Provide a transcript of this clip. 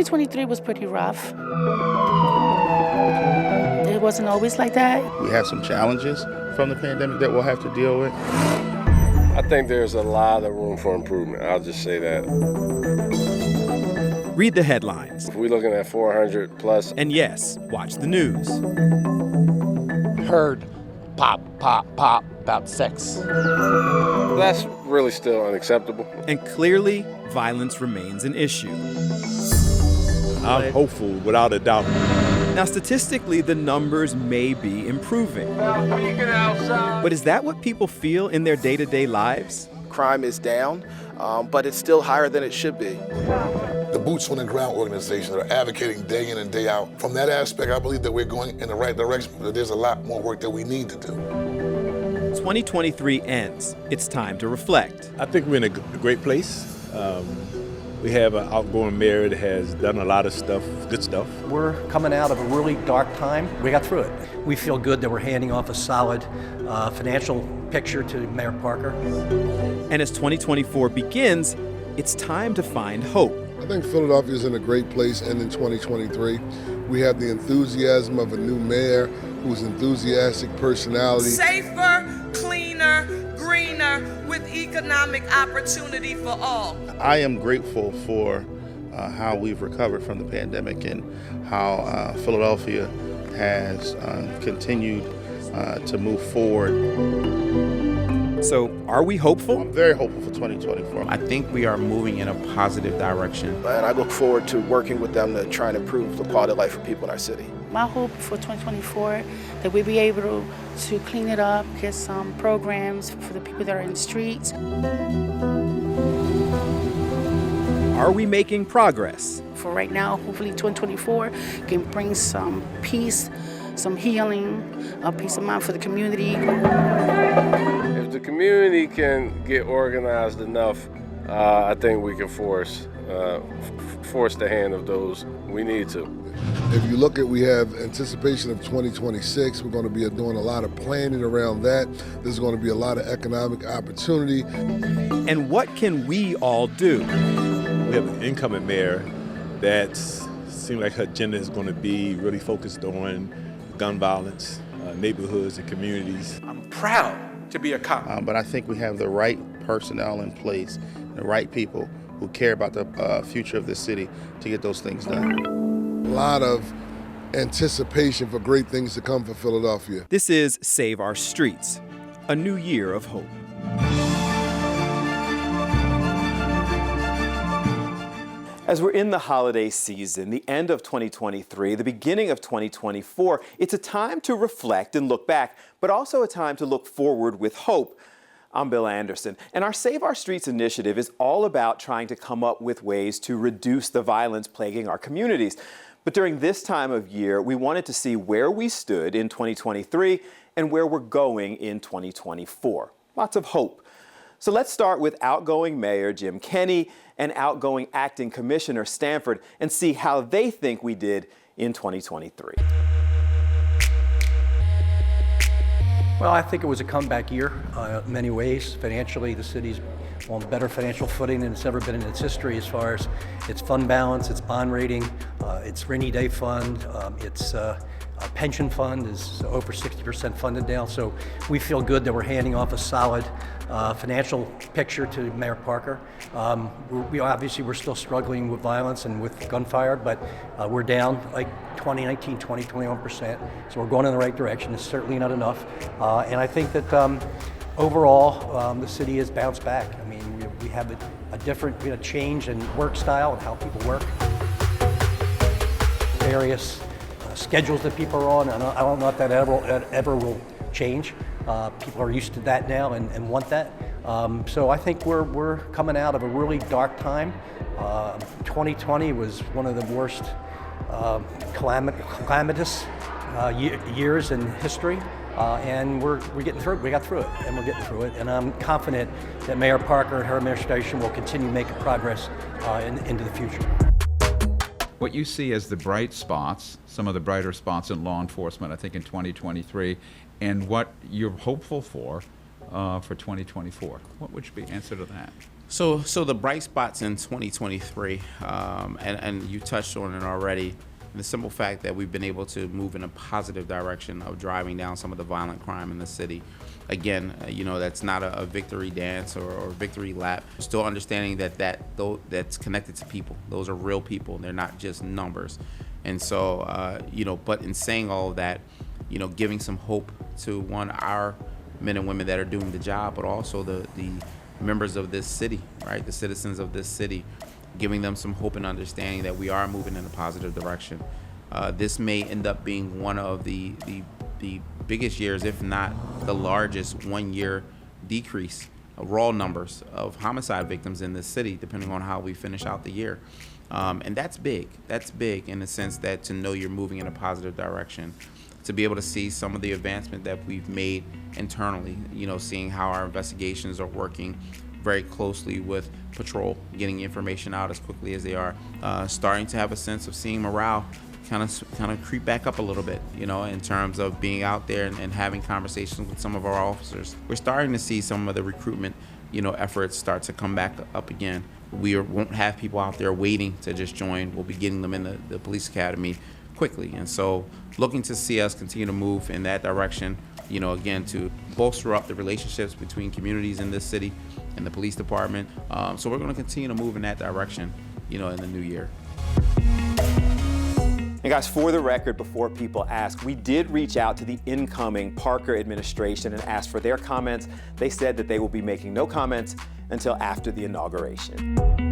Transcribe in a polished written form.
'23 was pretty rough. It wasn't always like that. We have some challenges from the pandemic that we'll have to deal with. I think there's a lot of room for improvement. I'll just say that. Read the headlines. If we're looking at 400 plus. And yes, watch the news. Heard pop, pop, pop about sex. That's really still unacceptable. And clearly, violence remains an issue. I'm hopeful, without a doubt. Now, statistically, the numbers may be improving. But is that what people feel in their day-to-day lives? Crime is down, but it's still higher than it should be. The boots on the ground organizations that are advocating day in and day out. From that aspect, I believe that we're going in the right direction, but there's a lot more work that we need to do. 2023 ends. It's time to reflect. I think we're in a great place. We have an outgoing mayor that has done a lot of stuff, good stuff. We're coming out of a really dark time. We got through it. We feel good that we're handing off a solid financial picture to Mayor Parker. And as 2024 begins, it's time to find hope. I think Philadelphia is in a great place ending 2023. We have the enthusiasm of a new mayor who's enthusiastic personality. Safer, cleaner, greener, with economic opportunity for all. I am grateful for how we've recovered from the pandemic and how Philadelphia has continued to move forward. So, are we hopeful? I'm very hopeful for 2024. I think we are moving in a positive direction. And I look forward to working with them to try and improve the quality of life for people in our city. My hope for 2024 that we'll be able to clean it up, get some programs for the people that are in the streets. Are we making progress? For right now, hopefully 2024 can bring some peace, some healing, a peace of mind for the community. If the community can get organized enough, I think we can force the hand of those we need to. If you look at, we have anticipation of 2026. We're going to be doing a lot of planning around that. There's going to be a lot of economic opportunity. And what can we all do? We have an incoming mayor that seems like her agenda is going to be really focused on gun violence, neighborhoods and communities. I'm proud to be a cop. But I think we have the right personnel in place, the right people who care about the future of this city to get those things done. A lot of anticipation for great things to come for Philadelphia. This is Save Our Streets, a new year of hope. As we're in the holiday season, the end of 2023, the beginning of 2024, it's a time to reflect and look back, but also a time to look forward with hope. I'm Bill Anderson, and our Save Our Streets initiative is all about trying to come up with ways to reduce the violence plaguing our communities. But during this time of year, we wanted to see where we stood in 2023 and where we're going in 2024. Lots of hope. So let's start with outgoing Mayor Jim Kenney and outgoing Acting Commissioner Stanford and see how they think we did in 2023. Well, I think it was a comeback year in many ways. Financially, the city's on better financial footing than it's ever been in its history as far as its fund balance, its bond rating, its rainy day fund, its pension fund is over 60% funded now. So we feel good that we're handing off a solid financial picture to Mayor Parker. We're still struggling with violence and with gunfire, but we're down like 2019, 20, 21%. So we're going in the right direction. It's certainly not enough. And I think that overall, the city has bounced back. I mean, we have a change in work style and how people work. Various schedules that people are on, and I don't know if that ever will change. People are used to that now and want that. So I think we're coming out of a really dark time. 2020 was one of the worst calamitous years in history. And we're getting through it. We got through it, and we're getting through it. And I'm confident that Mayor Parker and her administration will continue making progress into the future. what you see as the bright spots, some of the brighter spots in law enforcement, I think, in 2023, and what you're hopeful for 2024. What would be answer to that? So the bright spots in 2023, and you touched on it already, the simple fact that we've been able to move in a positive direction of driving down some of the violent crime in the city. Again, that's not a victory dance or victory lap. Still understanding that's connected to people. Those are real people. They're not just numbers. And so, but in saying all of that, giving some hope to our men and women that are doing the job, but also the members of this city, right? The citizens of this city, giving them some hope and understanding that we are moving in a positive direction. This may end up being one of the biggest years, if not the largest one-year decrease of raw numbers of homicide victims in this city, depending on how we finish out the year. And that's big. That's big in the sense that to know you're moving in a positive direction, to be able to see some of the advancement that we've made internally, seeing how our investigations are working very closely with patrol, getting information out as quickly as they are, starting to have a sense of seeing morale kind of creep back up a little bit, in terms of being out there and having conversations with some of our officers. We're starting to see some of the recruitment, efforts start to come back up again. We won't have people out there waiting to just join. We'll be getting them in the police academy quickly. And so looking to see us continue to move in that direction, again, to bolster up the relationships between communities in this city and the police department. So we're going to continue to move in that direction, in the new year. And guys, for the record, before people ask, we did reach out to the incoming Parker administration and asked for their comments. They said that they will be making no comments until after the inauguration.